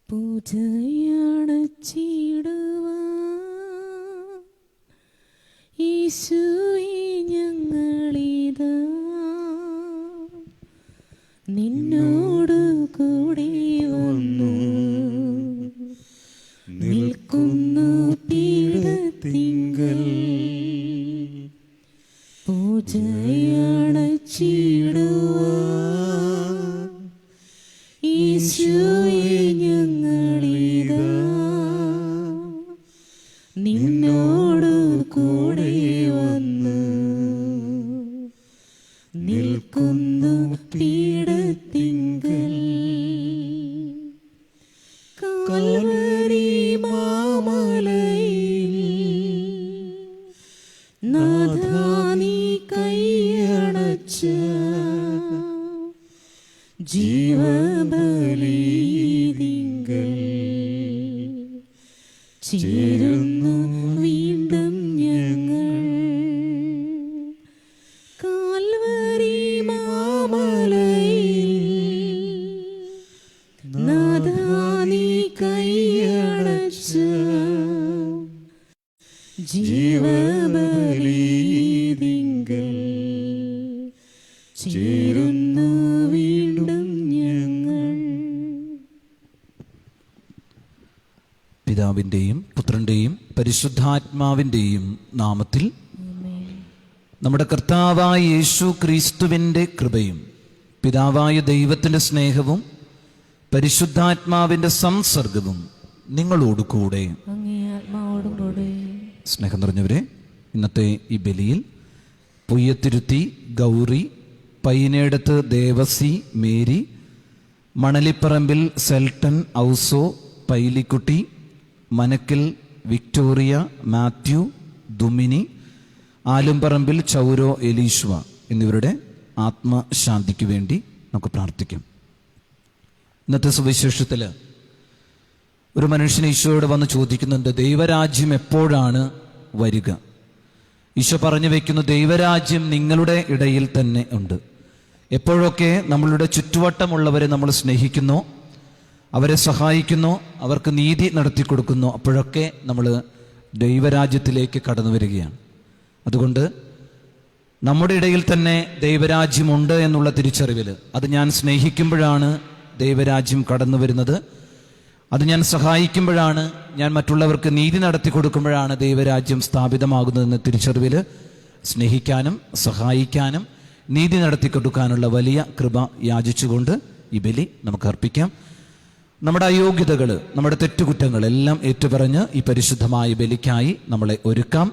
പൂജയണച്ചിടുവാൻ യേശുവേ ഞങ്ങളിതാ നിന്നോട് കൂടെ വന്നു നിൽക്കുന്നു പീഠത്തിങ്കൽ. പൂജയണച്ചിടുവാൻ യേശുവേ ഞങ്ങളിതാ നിന്നോട് കൂടെ വന്നു നിൽക്കുന്നു പീഠത്തിങ്കൽ. കാൽവരി മാമലയിൽ നാഥാ നീ കൈയണച്ച ജീവബലിയിങ്കൽ ചേരുന്നു വീണ്ടും ഞങ്ങൾ. കാൽവരി മാമലയിൽ നാഥാ നീ കൈയണച്ച ജീവബലിയിങ്കൽ ചേരുന്നു വീണ്ടും ഞങ്ങൾ. പിതാവിൻ്റെയും പുത്രൻ്റെയും പരിശുദ്ധാത്മാവിൻ്റെയും നാമത്തിൽ നമ്മുടെ കർത്താവായ യേശു ക്രിസ്തുവിൻ്റെ കൃപയും പിതാവായ ദൈവത്തിൻ്റെ സ്നേഹവും പരിശുദ്ധാത്മാവിൻ്റെ സംസർഗവും നിങ്ങളോടുകൂടെ. സ്നേഹം നിറഞ്ഞവരെ, ഇന്നത്തെ ഈ ബലിയിൽ പുയ്യത്തിരുത്തി ഗൗറി, പയ്യനേടത്ത് ദേവസി മേരി, മണലിപ്പറമ്പിൽ സെൽട്ടൻ ഔസോ പൈലിക്കുട്ടി, മനക്കൽ വിക്ടോറിയ മാത്യു ദുമിനി, ആലുംപറമ്പിൽ ചൗരോ എലീശ്വ എന്നിവരുടെ ആത്മശാന്തിക്ക് വേണ്ടി നമുക്ക് പ്രാർത്ഥിക്കാം. ഇന്നത്തെ സുവിശേഷത്തിൽ ഒരു മനുഷ്യൻ ഈശോയോട് വന്ന് ചോദിക്കുന്നുണ്ട്, ദൈവരാജ്യം എപ്പോഴാണ് വരിക? ഈശോ പറഞ്ഞു വയ്ക്കുന്നു, ദൈവരാജ്യം നിങ്ങളുടെ ഇടയിൽ തന്നെ ഉണ്ട്. എപ്പോഴൊക്കെ നമ്മളുടെ ചുറ്റുവട്ടമുള്ളവരെ നമ്മൾ സ്നേഹിക്കുന്നു, അവരെ സഹായിക്കുന്നു, അവർക്ക് നീതി നടത്തി കൊടുക്കുന്നു, അപ്പോഴൊക്കെ നമ്മൾ ദൈവരാജ്യത്തിലേക്ക് കടന്നു വരികയാണ്. അതുകൊണ്ട് നമ്മുടെ ഇടയിൽ തന്നെ ദൈവരാജ്യമുണ്ട് എന്നുള്ള തിരിച്ചറിവിൽ, അത് ഞാൻ സ്നേഹിക്കുമ്പോഴാണ് ദൈവരാജ്യം കടന്നു വരുന്നത്, അത് ഞാൻ സഹായിക്കുമ്പോഴാണ്, ഞാൻ മറ്റുള്ളവർക്ക് നീതി നടത്തി കൊടുക്കുമ്പോഴാണ് ദൈവരാജ്യം സ്ഥാപിതമാകുന്നതെന്ന തിരിച്ചറിവിൽ സ്നേഹിക്കാനും സഹായിക്കാനും നീതി നടത്തി കൊടുക്കാനുള്ള വലിയ കൃപ യാചിച്ചുകൊണ്ട് ഈ ബലി നമുക്ക് അർപ്പിക്കാം. നമ്മുടെ അയോഗ്യതകൾ, നമ്മുടെ തെറ്റുകുറ്റങ്ങൾ എല്ലാം ഏറ്റുപറഞ്ഞ് ഈ പരിശുദ്ധമായ ബലിക്കായി നമ്മളെ ഒരുക്കാം.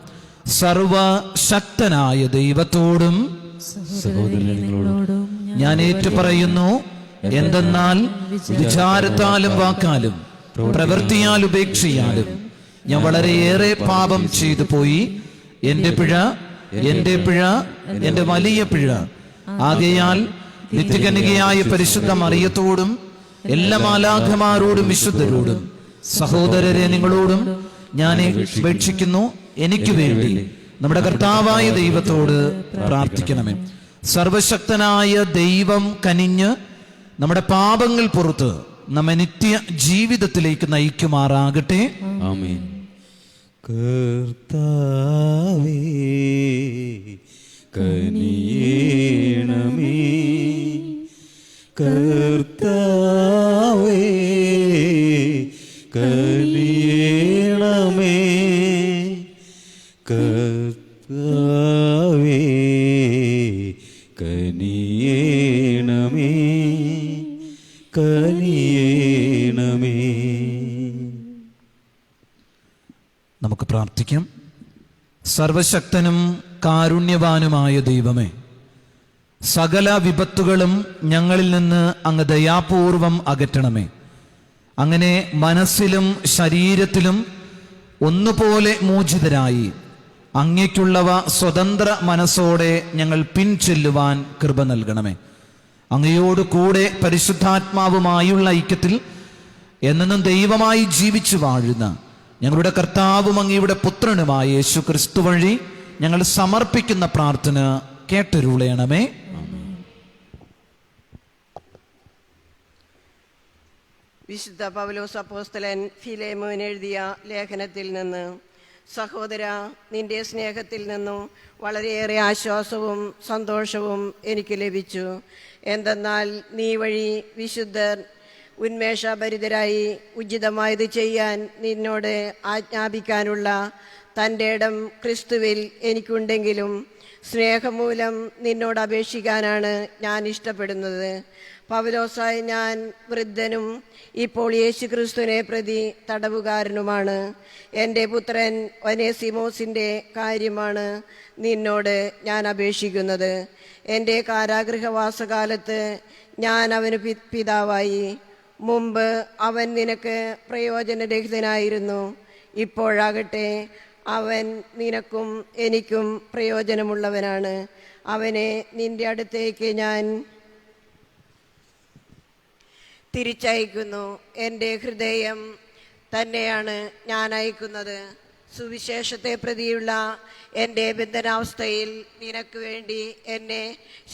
സർവശക്തനായ ദൈവത്തോടും സഹോദരങ്ങളോടും ഞാൻ ഏറ്റുപറയുന്നു, എന്തെന്നാൽ വിചാരത്താലും വാക്കാലും പ്രവൃത്തിയാൽ ഉപേക്ഷയാലും ഞാൻ വളരെയേറെ പാപം ചെയ്തു പോയി. എന്റെ പിഴ എന്റെ വലിയ പിഴ. ആകയാൽ നിത്യകന്യകയായ പരിശുദ്ധ മറിയത്തോടും എല്ലാ മാലാഖമാരോടും വിശുദ്ധരോടും സഹോദരരെ നിങ്ങളോടും ഞാൻ അപേക്ഷിക്കുന്നു, എനിക്ക് വേണ്ടി നമ്മുടെ കർത്താവായ ദൈവത്തോട് പ്രാർത്ഥിക്കണമേ. സർവശക്തനായ ദൈവം കനിഞ്ഞ് നമ്മുടെ പാപങ്ങൾ പുറത്ത് നമ്മെ നിത്യ ജീവിതത്തിലേക്ക് നയിക്കുമാറാകട്ടെ. ആമേൻ. കർത്താവേ കനിയേണമേ, കർത്താവേ കനിയേണമേ, കർത്താവേ കനിയേണമേ, കനിയേണമേ. നമുക്ക് പ്രാർത്ഥിക്കാം. സർവശക്തനും കാരുണ്യവാനുമായ ദൈവമേ, സകല വിപത്തുകളും ഞങ്ങളിൽ നിന്ന് അങ്ങ് ദയാപൂർവം അകറ്റണമേ. അങ്ങനെ മനസ്സിലും ശരീരത്തിലും ഒന്നുപോലെ മോചിതരായി അങ്ങയ്ക്കുള്ളവ സ്വതന്ത്ര മനസ്സോടെ ഞങ്ങൾ പിൻചെല്ലുവാൻ കൃപ നൽകണമേ. അങ്ങയോട് കൂടെ പരിശുദ്ധാത്മാവുമായുള്ള ഐക്യത്തിൽ എന്നെന്നും ദൈവമായി ജീവിച്ചു വാഴുന്ന ഞങ്ങളുടെ കർത്താവും അങ്ങയുടെ പുത്രനുമായ യേശു ക്രിസ്തു വഴി ഞങ്ങൾ സമർപ്പിക്കുന്ന പ്രാർത്ഥന കേട്ടരുളയണമേ. വിശുദ്ധ പൗലോസ് അപ്പോസ്തലൻ ഫിലേമോന് എഴുതിയ ലേഖനത്തിൽ നിന്ന്. സഹോദര, നിന്റെ സ്നേഹത്തിൽ നിന്നും വളരെയേറെ ആശ്വാസവും സന്തോഷവും എനിക്ക് ലഭിച്ചു. എന്തെന്നാൽ നീ വഴി വിശുദ്ധർ ഉന്മേഷഭരിതരായി ഉചിതമായത് ചെയ്യാൻ നിന്നോട് ആജ്ഞാപിക്കാനുള്ള തൻ്റെ ഇടം ക്രിസ്തുവിൽ എനിക്കുണ്ടെങ്കിലും സ്നേഹമൂലം നിന്നോട് അപേക്ഷിക്കാനാണ് ഞാൻ ഇഷ്ടപ്പെടുന്നത്. പൗലോസായ ഞാൻ വൃദ്ധനും ഇപ്പോൾ യേശുക്രിസ്തുവിനെ പ്രതി തടവുകാരനുമാണ്. എൻ്റെ പുത്രൻ ഒനേസിമോസിൻ്റെ കാര്യമാണ് നിന്നോട് ഞാൻ അപേക്ഷിക്കുന്നത്. എൻ്റെ കാരാഗൃഹവാസകാലത്ത് ഞാൻ അവന് പിതാവായി. മുമ്പ് അവൻ നിനക്ക് പ്രയോജനരഹിതനായിരുന്നു. ഇപ്പോഴാകട്ടെ അവൻ നിനക്കും എനിക്കും പ്രയോജനമുള്ളവനാണ്. അവനെ നിന്റെ അടുത്തേക്ക് ഞാൻ തിരിച്ചയക്കുന്നു. എൻ്റെ ഹൃദയം തന്നെയാണ് ഞാൻ അയക്കുന്നത്. സുവിശേഷത്തെ പ്രതിയുള്ള എൻ്റെ ബന്ധനാവസ്ഥയിൽ നിനക്ക് വേണ്ടി എന്നെ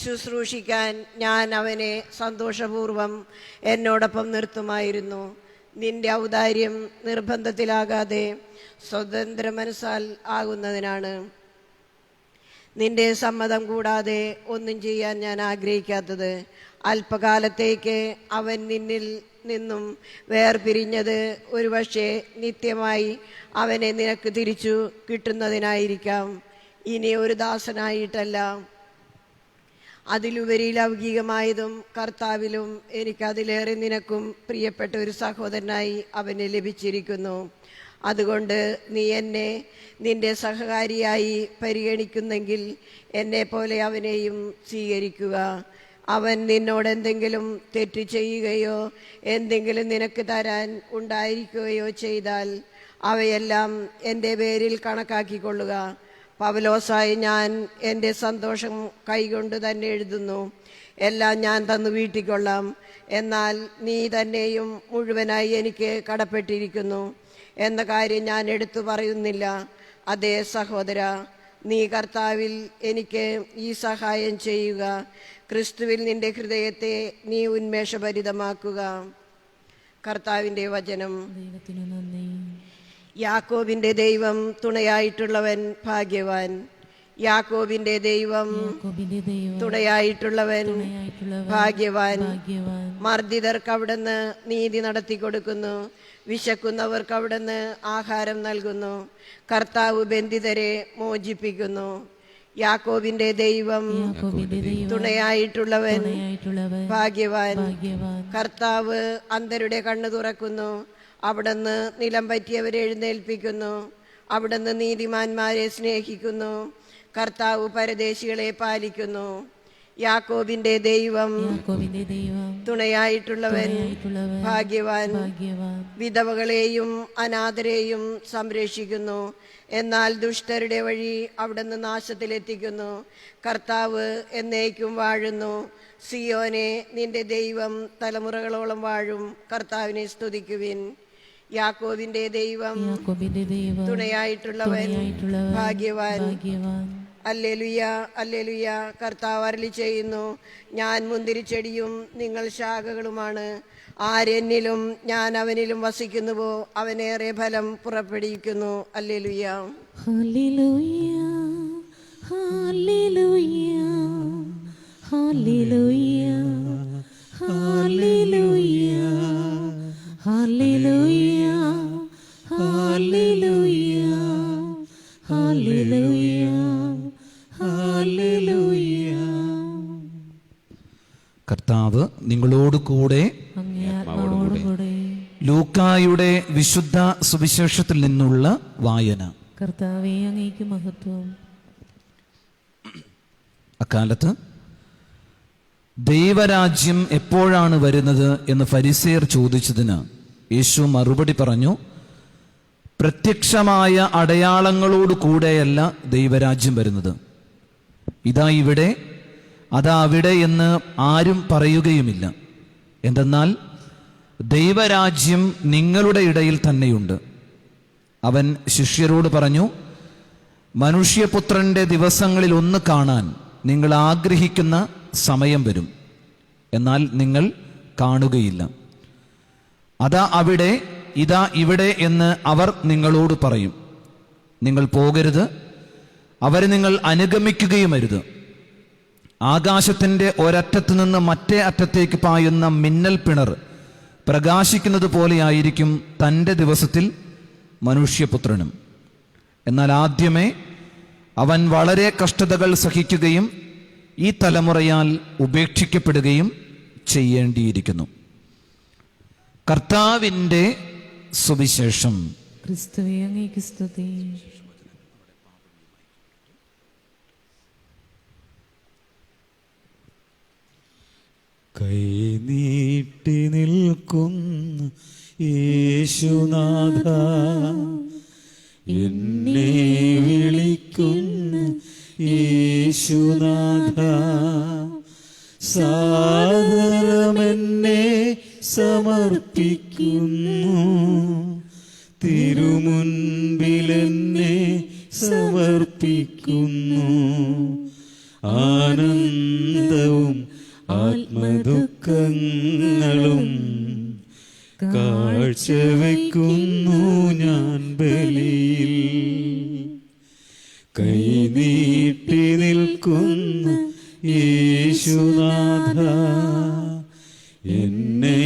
ശുശ്രൂഷിക്കാൻ ഞാൻ അവനെ സന്തോഷപൂർവം എന്നോടൊപ്പം നിർത്തുമായിരുന്നു. നിന്റെ ഔദാര്യം നിർബന്ധത്തിലാകാതെ സ്വതന്ത്ര മനസ്സാൽ ആകുന്നതിനാണ്. നിന്റെ സമ്മതം കൂടാതെ ഒന്നും ചെയ്യാൻ ഞാൻ ആഗ്രഹിക്കാത്തത്. അല്പകാലത്തേക്ക് അവൻ നിന്നിൽ നിന്നും വേർപിരിഞ്ഞത് ഒരുപക്ഷെ നിത്യമായി അവനെ നിനക്ക് തിരിച്ചു കിട്ടുന്നതിനായിരിക്കാം. ഇനി ഒരു ദാസനായിട്ടല്ല, അതിലുപരി ലൗകികമായതും കർത്താവിലും എനിക്കതിലേറെ നിനക്കും പ്രിയപ്പെട്ട ഒരു സഹോദരനായി അവനെ ലഭിച്ചിരിക്കുന്നു. അതുകൊണ്ട് നീ എന്നെ നിന്റെ സഹകാരിയായി പരിഗണിക്കുന്നെങ്കിൽ എന്നെപ്പോലെ അവനെയും സ്വീകരിക്കുക. അവൻ നിന്നോട് എന്തെങ്കിലും തെറ്റ് ചെയ്യുകയോ എന്തെങ്കിലും നിനക്ക് തരാൻ ഉണ്ടായിരിക്കുകയോ ചെയ്താൽ അവയെല്ലാം എൻ്റെ പേരിൽ കണക്കാക്കിക്കൊള്ളുക. പൗലോസായി ഞാൻ എൻ്റെ സന്തോഷം കൈകൊണ്ട് തന്നെ എഴുതുന്നു. എല്ലാം ഞാൻ തന്നു വീട്ടിക്കൊള്ളാം. എന്നാൽ നീ തന്നെയും മുഴുവനായി എനിക്ക് കടപ്പെട്ടിരിക്കുന്നു എന്ന കാര്യം ഞാൻ എടുത്തു പറയുന്നില്ല. അതേ സഹോദര, നീ കർത്താവിൽ എനിക്ക് ഈ സഹായം ചെയ്യുക. ക്രിസ്തുവിൽ നിന്റെ ഹൃദയത്തെ നീ ഉന്മേഷഭരിതമാക്കുക. കർത്താവിൻ്റെ വചനം. ദൈവത്തിനു നന്ദി. യാക്കോബിന്റെ ദൈവം തുണയായിട്ടുള്ളവൻ ഭാഗ്യവാൻ. യാക്കോബിന്റെ ദൈവം തുണയായിട്ടുള്ളവൻ ഭാഗ്യവാൻ. മർദ്ദിതർക്ക് അവിടുന്ന് നീതി നടത്തി കൊടുക്കുന്നു. വിശക്കുന്നവർക്ക് അവിടുന്ന് ആഹാരം നൽകുന്നു. കർത്താവ് ബന്ധിതരെ മോചിപ്പിക്കുന്നു. യാക്കോബിന്റെ ദൈവം തുണയായിട്ടുള്ളവൻ ഭാഗ്യവാൻ. കർത്താവ് അന്ധരുടെ കണ്ണു തുറക്കുന്നു. അവിടുന്ന് നിലം പറ്റിയവരെ എഴുന്നേൽപ്പിക്കുന്നു. അവിടുന്ന് നീതിമാന്മാരെ സ്നേഹിക്കുന്നു. കർത്താവ് പരദേശികളെ പാലിക്കുന്നു. യാക്കോബിന്റെ ദൈവം തുണയായിട്ടുള്ളവൻ ഭാഗ്യവാൻ. വിധവകളെയും അനാഥരെയും സംരക്ഷിക്കുന്നു. എന്നാൽ ദുഷ്ടരുടെ വഴി അവിടുന്ന് നാശത്തിലെത്തിക്കുന്നു. കർത്താവ് എന്നേക്കും വാഴുന്നു. സിയോനെ, നിന്റെ ദൈവം തലമുറകളോളം വാഴും. കർത്താവിനെ സ്തുതിക്കുവിൻ. യാക്കോബിന്റെ ദൈവം തുണയായിട്ടുള്ളവൻ ഭാഗ്യവാൻ. അല്ലേലുയ, അല്ലേലുയ. കർത്താവ് അരുളി ചെയ്യുന്നു, ഞാൻ മുന്തിരിച്ചെടിയും നിങ്ങൾ ശാഖകളുമാണ്. ആരെന്നിലും ഞാൻ അവനിലും വസിക്കുന്നുവോ അവനേറെ ഫലം പുറപ്പെടുവിക്കുന്നു. അല്ലേലുയ. ഹല്ലേലൂയ, ഹല്ലേലൂയ, ഹല്ലേലൂയ, ഹല്ലേലൂയ, ഹല്ലേലൂയ, ഹല്ലേലൂയ, ഹല്ലേലൂയ, ഹല്ലേലൂയ. കർത്താവ് നിങ്ങളോട് കൂടെ. ലൂക്കായുടെ വിശുദ്ധ സുവിശേഷത്തിൽ നിന്നുള്ള വായന. കർത്താവേ, അങ്ങേക്ക് മഹത്വം. അക്കാലത്ത് ദൈവരാജ്യം എപ്പോഴാണ് വരുന്നത് എന്ന് ഫരിസേയർ ചോദിച്ചതിന് യേശു മറുപടി പറഞ്ഞു, പ്രത്യക്ഷമായ അടയാളങ്ങളോട് കൂടെയല്ല ദൈവരാജ്യം വരുന്നത്. ഇതാ ഇവിടെ, അതാ അവിടെ എന്ന് ആരും പറയുകയുമില്ല. എന്തെന്നാൽ ദൈവരാജ്യം നിങ്ങളുടെ ഇടയിൽ തന്നെയുണ്ട്. അവൻ ശിഷ്യരോട് പറഞ്ഞു, മനുഷ്യപുത്രന്റെ ദിവസങ്ങളിൽ ഒന്ന് കാണാൻ നിങ്ങൾ ആഗ്രഹിക്കുന്ന സമയം വരും, എന്നാൽ നിങ്ങൾ കാണുകയില്ല. അതാ അവിടെ, ഇതാ ഇവിടെ എന്ന് അവർ നിങ്ങളോട് പറയും. നിങ്ങൾ പോകരുത്, അവരെ നിങ്ങൾ അനുഗമിക്കുകയുമരുത്. ആകാശത്തിൻ്റെ ഒരറ്റത്തു നിന്ന് മറ്റേ അറ്റത്തേക്ക് പായുന്ന മിന്നൽ പിണർ പ്രകാശിക്കുന്നത് പോലെയായിരിക്കും തൻ്റെ ദിവസത്തിൽ മനുഷ്യപുത്രനും. എന്നാൽ ആദ്യമേ അവൻ വളരെ കഷ്ടതകൾ സഹിക്കുകയും ഈ തലമുറയാൽ ഉപേക്ഷിക്കപ്പെടുകയും ചെയ്യേണ്ടിയിരിക്കുന്നു. കർത്താവിൻ്റെ സുവിശേഷം. ക്രിസ്തുവേ, അങ്ങേക്ക് സ്തുതി. കൈനീട്ടി നിൽക്കുന്ന യേശുനാഥ, എന്നെ വിളിക്കുന്ന യേശുനാഥ, സാദരമെന്നെ സമർപ്പിക്കുന്നു, തിരുമുൻപിലെന്നെ സമർപ്പിക്കുന്നു. ആനന്ദവും ആത്മദുഃഖങ്ങളും കാഴ്ചവെക്കുന്നു ഞാൻ ബലിയിൽ. കൈനീട്ടി നിൽക്കുന്ന യേശുനാഥ, എന്നെ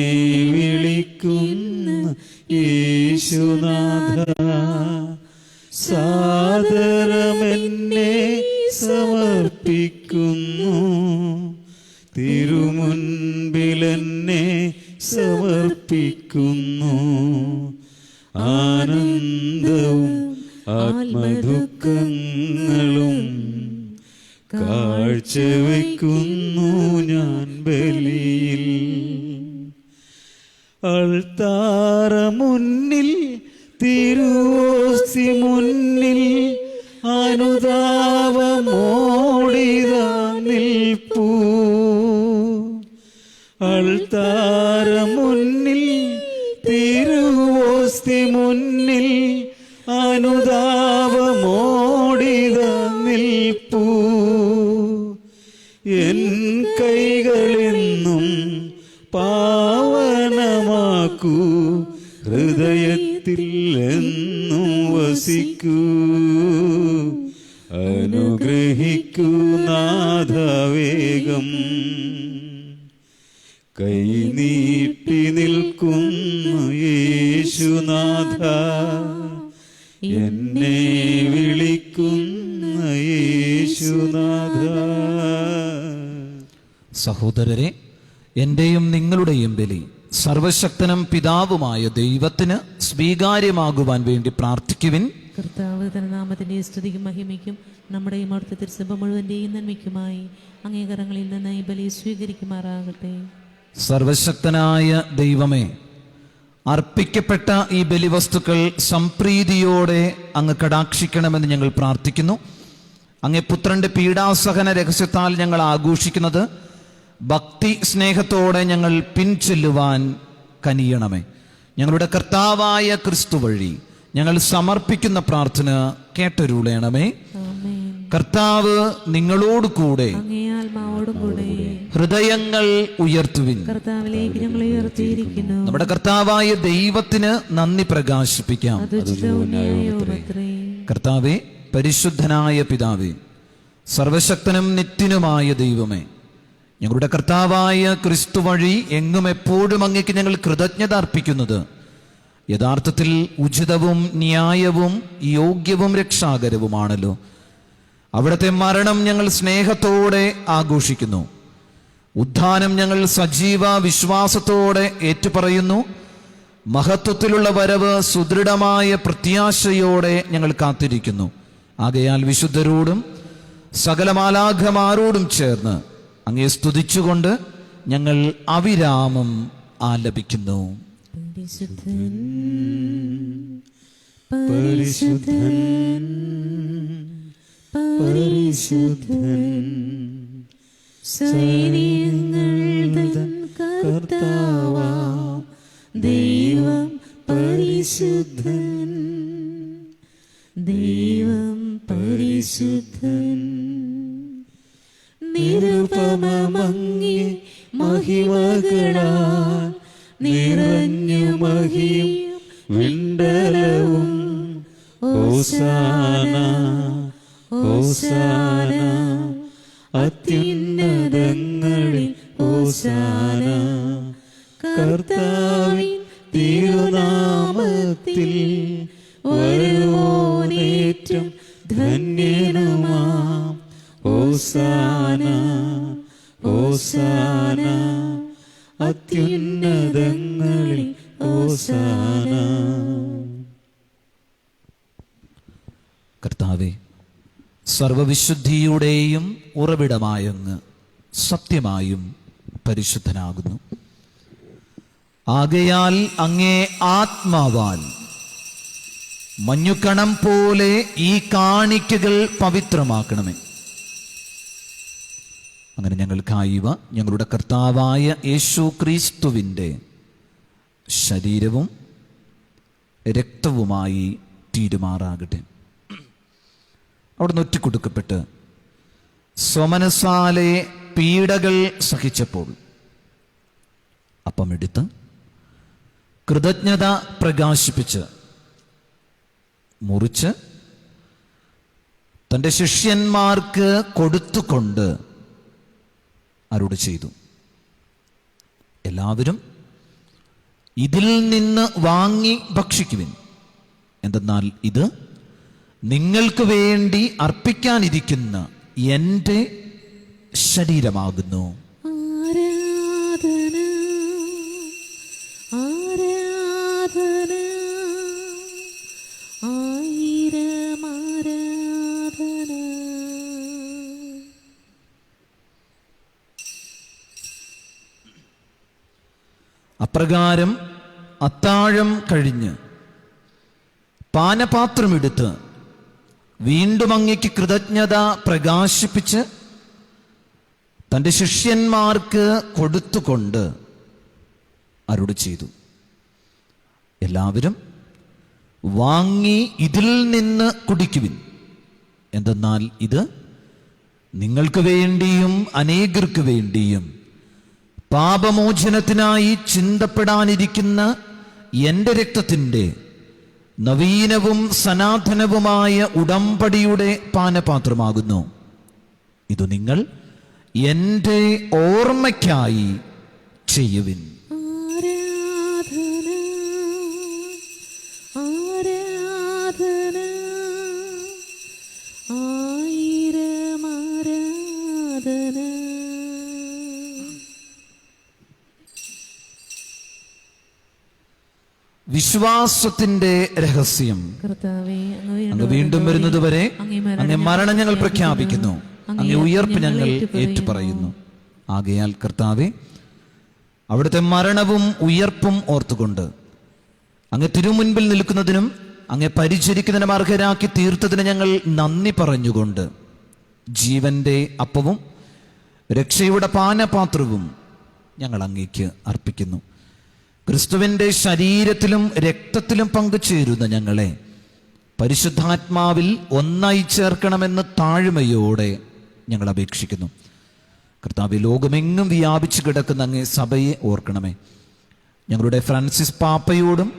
വിളിക്കുന്ന യേശുനാഥ, സാദരമെന്നെ സമർപ്പിക്കുന്നു, തിരുമുൻപിലെന്നെ സമർപ്പിക്കുന്നു. ആനന്ദവും ആത്മദുഃഖങ്ങളും കാഴ്ചവെക്കുന്നു ഞാൻ ബലിയിൽ. അൾത്താര മുന്നിൽ, തിരുവോസ്തി മുന്നിൽ, അനുതാപമോടിതാ നിൽപ്പൂ. അൾത്താര മുന്നിൽ, തിരുവോസ്തി മുന്നിൽ, അനുതാപമോടിതാ നിൽപ്പൂ. എൻ കൈകളെന്നും പാവനമാക്കൂ, ഹൃദയത്തിൽ എന്നും വസിക്കൂ. അനുഗ്രഹിക്കൂ നാഥ വേഗം. കൈനീട്ടി നിൽക്കുന്ന യേശുനാഥ, എന്നെ വിളിക്കുന്ന യേശുനാഥ. സഹോദരരെ, എൻ്റെയും നിങ്ങളുടെയും ബലി സർവശക്തനും പിതാവുമായ ദൈവത്തിന് സ്വീകാര്യമാകുവാൻ വേണ്ടി പ്രാർത്ഥിക്കുവിൻ. കർത്താവ് തന്റെ നാമത്തിന്റെ സ്തുതിക്കും മഹിമയ്ക്കും നമ്മുടെ ഈ മഹത്വ തിരുസഭ മുഴുവന്റെയും നന്മയ്ക്കുമായി അംഗീകാരങ്ങളിൽ നിന്ന് ഈ ബലി സ്വീകരിക്കുമാറാകട്ടെ. സർവശക്തനായ ദൈവമേ, അർപ്പിക്കപ്പെട്ട ഈ ബലിവസ്തുക്കൾ സംപ്രീതിയോടെ അങ്ങ് കടാക്ഷിക്കണമെന്ന് ഞങ്ങൾ പ്രാർത്ഥിക്കുന്നു. അങ്ങേ പുത്രന്റെ പീഡാസഹന രഹസ്യത്താൽ ഞങ്ങൾ ആഘോഷിക്കുന്നത് ഭക്തി സ്നേഹത്തോടെ ഞങ്ങൾ പിൻചെല്ലുവാൻ കനിയണമേ. ഞങ്ങളുടെ കർത്താവായ ക്രിസ്തു വഴി ഞങ്ങൾ സമർപ്പിക്കുന്ന പ്രാർത്ഥന കേട്ടരുളേണമേ. കർത്താവ് നിങ്ങളോട് കൂടെ, ഹൃദയങ്ങൾ ഉയർത്തുവിൻ. കർത്താവിലേക്ക് ഞങ്ങൾ ഉയർത്തിയിരിക്കുന്നു. നമ്മുടെ കർത്താവായ ദൈവത്തിന് നന്ദി പ്രകാശിപ്പിക്കാം. കർത്താവേ, പരിശുദ്ധനായ പിതാവേ, സർവശക്തനും നിത്യനുമായ ദൈവമേ, ഞങ്ങളുടെ കർത്താവായ ക്രിസ്തു വഴി എങ്ങും എപ്പോഴും അങ്ങേക്ക് ഞങ്ങൾ കൃതജ്ഞത അർപ്പിക്കുന്നത് യഥാർത്ഥത്തിൽ ഉചിതവും ന്യായവും യോഗ്യവും രക്ഷാകരവുമാണല്ലോ. അവിടുത്തെ മരണം ഞങ്ങൾ സ്നേഹത്തോടെ ആഘോഷിക്കുന്നു. ഉത്ഥാനം ഞങ്ങൾ സജീവ വിശ്വാസത്തോടെ ഏറ്റുപറയുന്നു. മഹത്വത്തിലുള്ള വരവ് സുദൃഢമായ പ്രത്യാശയോടെ ഞങ്ങൾ കാത്തിരിക്കുന്നു. ആകയാൽ വിശുദ്ധരോടും സകല മാലാഖമാരോടും ചേർന്ന് അങ്ങയെ സ്തുതിച്ചുകൊണ്ട് ഞങ്ങൾ അവിരാമം ആലപിക്കുന്നു. പരിശുദ്ധൻ, പരിശുദ്ധൻ, പരിശുദ്ധൻ, സൈന്യങ്ങളുടെ കർത്താവാം ദൈവം പരിശുദ്ധൻ, ദൈവം പരിശുദ്ധൻ. നിരുപമമങ്ങി മഹിമകളാൽ നിറഞ്ഞു മഹിയും വിണ്ടലവും ഓസാന ഓസാന അത്യുന്നതങ്ങളിൽ ഓസാന കർത്താവിൻ തിരുനാമത്തിൽ വരുവോനേറ്റം ധന്യനുമാം ഓസാന ഓസാന അത്യുന്നതങ്ങളിൽ ഓസാന. കർത്താവേ, സർവവിശുദ്ധിയുടെയും ഉറവിടമായങ്ങ് സത്യമായും പരിശുദ്ധനാകുന്നു. ആകയാൽ അങ്ങേ ആത്മാവാൽ മഞ്ഞുകണം പോലെ ഈ കാണിക്കകൾ പവിത്രമാക്കണമേ. അങ്ങനെ ഞങ്ങൾക്കായിവ ഞങ്ങളുടെ കർത്താവായ യേശു ക്രിസ്തുവിൻ്റെ ശരീരവും രക്തവുമായി തീരുമാറാകട്ടെ. അവിടുന്ന് ഒറ്റിക്കൊടുക്കപ്പെട്ട് സ്വമനസാലെ പീഡകൾ സഹിച്ചപ്പോൾ അപ്പമെടുത്ത് കൃതജ്ഞത പ്രകാശിപ്പിച്ച് മുറിച്ച് തൻ്റെ ശിഷ്യന്മാർക്ക് കൊടുത്തുകൊണ്ട് അരുളി ചെയ്തു, എല്ലാവരും ഇതിൽ നിന്ന് വാങ്ങി ഭക്ഷിക്കുവിൻ. എന്തെന്നാൽ ഇത് നിങ്ങൾക്ക് വേണ്ടി അർപ്പിക്കാനിരിക്കുന്ന എൻ്റെ ശരീരമാകുന്നു. ആരാധന ആരാധന ആയിരം ആരാധന. അപ്രകാരം അത്താഴം കഴിഞ്ഞ് പാനപാത്രമെടുത്ത് വീണ്ടും അങ്ങയ്ക്ക് കൃതജ്ഞത പ്രകാശിപ്പിച്ച് തൻ്റെ ശിഷ്യന്മാർക്ക് കൊടുത്തുകൊണ്ട് അരുളി ചെയ്തു, എല്ലാവരും വാങ്ങി ഇതിൽ നിന്ന് കുടിക്കുവിൻ. എന്തെന്നാൽ ഇത് നിങ്ങൾക്ക് വേണ്ടിയും അനേകർക്ക് വേണ്ടിയും പാപമോചനത്തിനായി ചിന്തപ്പെടാനിരിക്കുന്ന എൻ്റെ രക്തത്തിൻ്റെ നവീനവും സനാതനവുമായ ഉടമ്പടിയുടെ പാനപാത്രമാകുന്നു. ഇത് നിങ്ങൾ എൻ്റെ ഓർമ്മയ്ക്കായി ചെയ്യുവിൻ. ആരാധന ആരാധന ആയിരം ആരാധന. വിശ്വാസത്തിന്റെ രഹസ്യം. കർത്താവേ, അങ്ങ് വീണ്ടും വരുന്നതുവരെ അങ്ങേ മരണം ഞങ്ങൾ പ്രഖ്യാപിക്കുന്നു, അങ്ങേ ഉയർപ്പ് ഞങ്ങൾ ഏറ്റുപറയുന്നു. ആകയാൽ കർത്താവേ, അവിടുത്തെ മരണവും ഉയർപ്പും ഓർത്തുകൊണ്ട് അങ്ങ് തിരുമുൻപിൽ നിൽക്കുന്നതിനും അങ്ങേ പരിചരിക്കുന്നതിനും അർഹരാക്കി തീർത്തതിന് ഞങ്ങൾ നന്ദി പറഞ്ഞുകൊണ്ട് ജീവന്റെ അപ്പവും രക്ഷയുടെ പാനപാത്രവും ഞങ്ങൾ അങ്ങേക്ക് അർപ്പിക്കുന്നു. ക്രിസ്തുവിൻ്റെ ശരീരത്തിലും രക്തത്തിലും പങ്കുചേരുന്ന ഞങ്ങളെ പരിശുദ്ധാത്മാവിൽ ഒന്നായി ചേർക്കണമെന്ന് താഴ്മയോടെ ഞങ്ങൾ അപേക്ഷിക്കുന്നു. കർത്താവേ, ലോകമെങ്ങും വ്യാപിച്ചു കിടക്കുന്ന അങ്ങേ സഭയെ ഓർക്കണമേ. ഞങ്ങളുടെ ഫ്രാൻസിസ് പാപ്പയോടും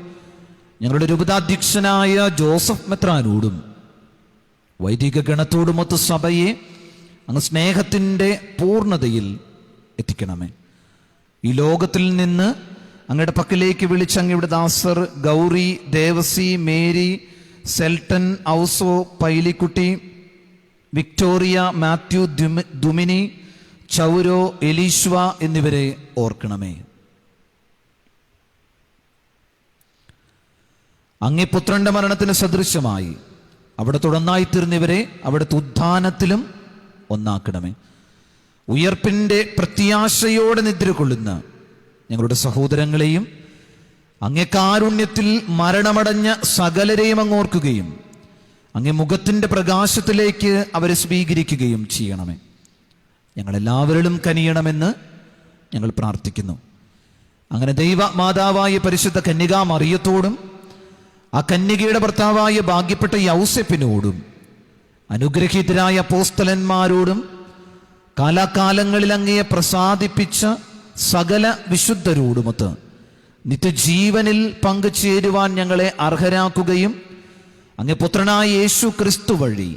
ഞങ്ങളുടെ രൂപതാധ്യക്ഷനായ ജോസഫ് മെത്രാനോടും വൈദിക ഗണത്തോടുമൊത്ത് സഭയെ അങ്ങ് സ്നേഹത്തിൻ്റെ പൂർണ്ണതയിൽ എത്തിക്കണമേ. ഈ ലോകത്തിൽ നിന്ന് അങ്ങയുടെ പക്കലേക്ക് വിളിച്ച അങ്ങയുടെ ദാസർ ഗൗറി, ദേവസി, മേരി, സെൽട്ടൻ, ഔസോ, പൈലിക്കുട്ടി, വിക്ടോറിയ, മാത്യു, ദുമിനി, ചൗരോ, എലീശ്വ എന്നിവരെ ഓർക്കണമേ. അങ്ങേ പുത്രന്റെ മരണത്തിന് സദൃശമായി അവിടെ തുടർന്നായി തീർന്നിവരെ അവിടുത്തെ ഉത്ഥാനത്തിലും ഒന്നാക്കണമേ. ഉയർപ്പിൻ്റെ പ്രത്യാശയോടെ നിദ്ര കൊള്ളുന്ന ഞങ്ങളുടെ സഹോദരങ്ങളെയും അങ്ങേ കാരുണ്യത്തിൽ മരണമടഞ്ഞ സകലരെയും അങ്ങോർക്കുകയും അങ്ങേ മുഖത്തിൻ്റെ പ്രകാശത്തിലേക്ക് അവരെ സ്വീകരിക്കുകയും ചെയ്യണമേ. ഞങ്ങളെല്ലാവരിലും കനിയണമെന്ന് ഞങ്ങൾ പ്രാർത്ഥിക്കുന്നു. അങ്ങനെ ദൈവ മാതാവായ പരിശുദ്ധ കന്യകാ മറിയത്തോടും ആ കന്യകയുടെ ഭർത്താവായ ഭാഗ്യപ്പെട്ട യൗസേപ്പിനോടും അനുഗ്രഹീതരായ അപ്പോസ്തലന്മാരോടും കാലാകാലങ്ങളിൽ അങ്ങയെ പ്രസാദിപ്പിച്ച സകല വിശുദ്ധരോടുമൊത്ത് നിത്യജീവനിൽ പങ്കുചേരുവാൻ ഞങ്ങളെ അർഹരാക്കുകയും അങ്ങേ പുത്രനായ യേശു ക്രിസ്തു വഴി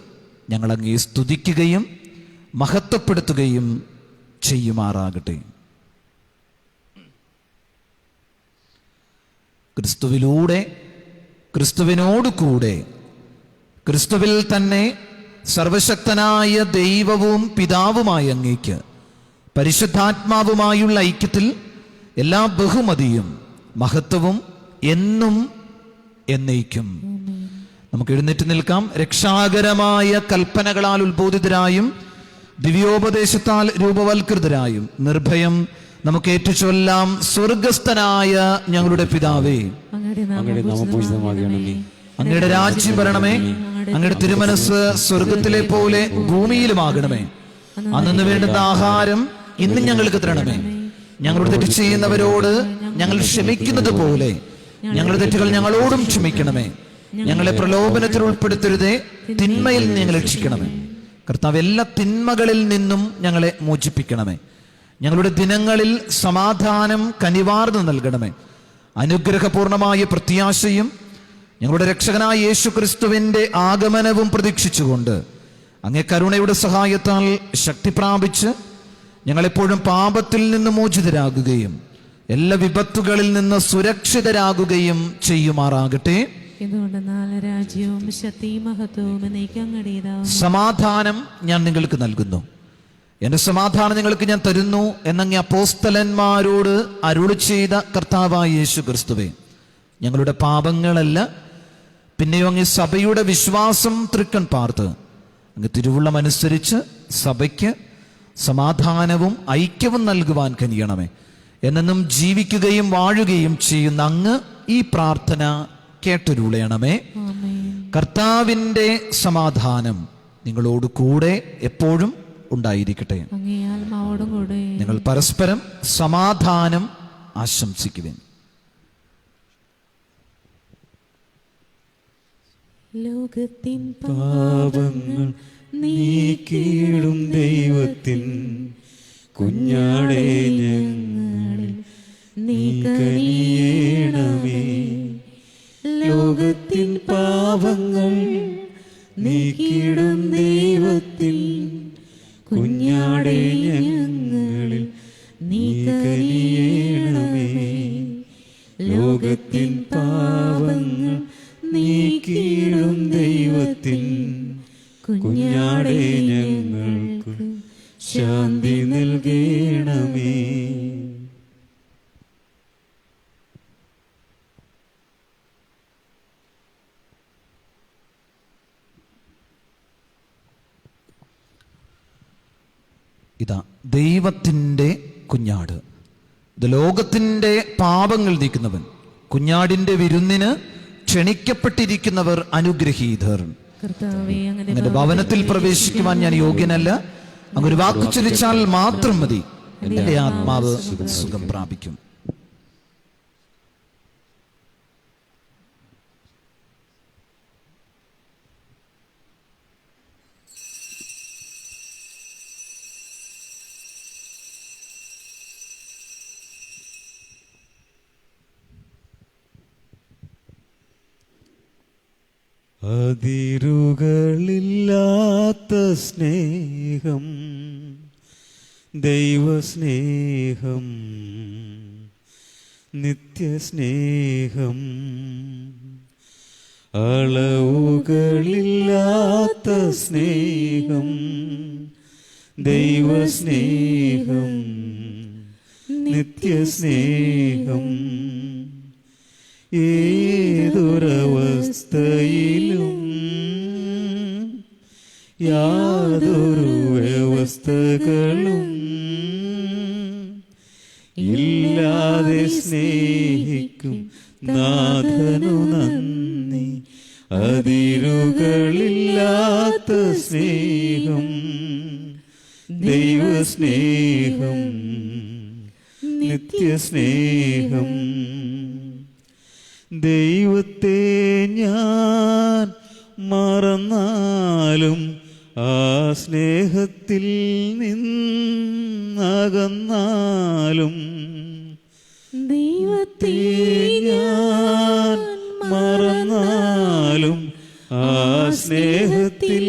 ഞങ്ങൾ അങ്ങേ സ്തുതിക്കുകയും മഹത്വപ്പെടുത്തുകയും ചെയ്യുമാറാകട്ടെ. ക്രിസ്തുവിലൂടെ, ക്രിസ്തുവിനോട് കൂടെ, ക്രിസ്തുവിൽ തന്നെ സർവശക്തനായ ദൈവവും പിതാവുമായ അങ്ങേക്ക് പരിശുദ്ധാത്മാവുമായുള്ള ഐക്യത്തിൽ എല്ലാ ബഹുമതിയും മഹത്വവും എന്നും എന്നേക്കും. നമുക്ക് എഴുന്നേറ്റ് നിൽക്കാം. രക്ഷാകരമായ കൽപ്പനകളാൽ ഉത്ബോധിതരായും ദിവ്യോപദേശത്താൽ രൂപവൽകൃതരായും നിർഭയം നമുക്ക് ഏറ്റുചൊല്ലാം. സ്വർഗസ്ഥനായ ഞങ്ങളുടെ പിതാവേ, അങ്ങയുടെ നാമം പൂജിതമാകണമേ. അങ്ങയുടെ രാജ്യം വരണമേ. അങ്ങയുടെ തിരുമനസ് സ്വർഗത്തിലെ പോലെ ഭൂമിയിലുമാകണമേ. അന്നു വേണ്ടുന്ന ആഹാരം ഇന്ന് ഞങ്ങൾക്ക് തരണമേ. ഞങ്ങളുടെ തെറ്റ് ചെയ്യുന്നവരോട് ഞങ്ങൾ ക്ഷമിക്കുന്നത് പോലെ ഞങ്ങളുടെ തെറ്റുകൾ ഞങ്ങളോടും ക്ഷമിക്കണമേ. ഞങ്ങളെ പ്രലോഭനത്തിൽ ഉൾപ്പെടുത്തരുതേ, തിന്മയിൽ നിന്ന് ഞങ്ങളെ രക്ഷിക്കണമേ. കർത്താവ്, എല്ലാ തിന്മകളിൽ നിന്നും ഞങ്ങളെ മോചിപ്പിക്കണമേ. ഞങ്ങളുടെ ദിനങ്ങളിൽ സമാധാനം കനിവാർന്ന് നൽകണമേ. അനുഗ്രഹപൂർണമായ പ്രത്യാശയും ഞങ്ങളുടെ രക്ഷകനായ യേശു ക്രിസ്തുവിന്റെ ആഗമനവും പ്രതീക്ഷിച്ചുകൊണ്ട് അങ്ങേ കരുണയുടെ സഹായത്താൽ ശക്തി പ്രാപിച്ച് ഞങ്ങളെപ്പോഴും പാപത്തിൽ നിന്ന് മോചിതരാകുകയും എല്ലാ വിപത്തുകളിൽ നിന്ന് സുരക്ഷിതരാകുകയും ചെയ്യുമാറാകട്ടെ. രാജ്യവും ശക്തിയും മഹത്വവും എന്നേക്കും അങ്ങയുടേതാകുന്നു. സമാധാനം ഞാൻ നിങ്ങൾക്ക് നൽകുന്നു, എന്റെ സമാധാനം നിങ്ങൾക്ക് ഞാൻ തരുന്നു എന്നങ്ങ് അപ്പോസ്തലന്മാരോട് അരുളി ചെയ്ത കർത്താവായ യേശു ക്രിസ്തുവേ, ഞങ്ങളുടെ പാപങ്ങളല്ല പിന്നെയോ അങ്ങ് സഭയുടെ വിശ്വാസം തൃക്കൺ പാർത്ത് അങ്ങ് തിരുവുള്ളമനുസരിച്ച് സഭയ്ക്ക് സമാധാനവും ഐക്യവും നൽകുവാൻ കനിയണമേ. എന്നെന്നും ജീവിക്കുകയും വാഴുകയും ചെയ്യുന്ന അങ്ങ് ഈ പ്രാർത്ഥന കേട്ടരുളയണമേ. കർത്താവിന്റെ സമാധാനം നിങ്ങളോട് കൂടെ എപ്പോഴും ഉണ്ടായിരിക്കട്ടെ. നിങ്ങൾ പരസ്പരം സമാധാനം ആശംസിക്കുവിൻ. ലോകത്തിൻ പാപങ്ങൾ നീക്കിയിടും ദൈവത്തിൻ കുഞ്ഞാടേ ഞങ്ങളിൽ നീ കനിയേണമേ. ലോകത്തിൻ പാപങ്ങൾ നീക്കിയിടും ദൈവത്തിൻ കുഞ്ഞാടേ ഞങ്ങളിൽ നീ കനിയേണമേ. ലോകത്തിൻ പാപങ്ങൾ നീക്കിയിടും ദൈവത്തിൻ കുഞ്ഞാടേ ഞങ്ങൾക്ക് ശാന്തി നൽകണമേ. ഇതാ ദൈവത്തിൻ്റെ കുഞ്ഞാട്, ഇത് ലോകത്തിൻ്റെ പാപങ്ങൾ നീക്കുന്നവൻ. കുഞ്ഞാടിന്റെ വിരുന്നിന് ക്ഷണിക്കപ്പെട്ടിരിക്കുന്നവർ അനുഗ്രഹീതർ. അങ്ങയുടെ ഭവനത്തിൽ പ്രവേശിക്കുവാൻ ഞാൻ യോഗ്യനല്ല, അങ്ങൊരു വാക്കു ചൊല്ലിച്ചാൽ മാത്രം മതി, എന്റെ ആത്മാവ് സുഖം പ്രാപിക്കും. അതിരുകളില്ലാത്ത സ്നേഹം, ദൈവസ്നേഹം, നിത്യസ്നേഹം. അളവുകളില്ലാത്ത സ്നേഹം, ദൈവസ്നേഹം, നിത്യസ്നേഹം. ഏതൊരവസ്ഥയിലും യാതൊരു വ്യവസ്ഥകളും ഇല്ലാതെ സ്നേഹിക്കും നാഥനു നന്ദി. അതിരുകളില്ലാത്ത സ്നേഹം, ദൈവസ്നേഹം, നിത്യസ്നേഹം. ദൈവത്തെ ഞാൻ മറന്നാലും ആ സ്നേഹത്തിൽ നിന്നകന്നാലും, ദൈവത്തെ ഞാൻ മറന്നാലും ആ സ്നേഹത്തിൽ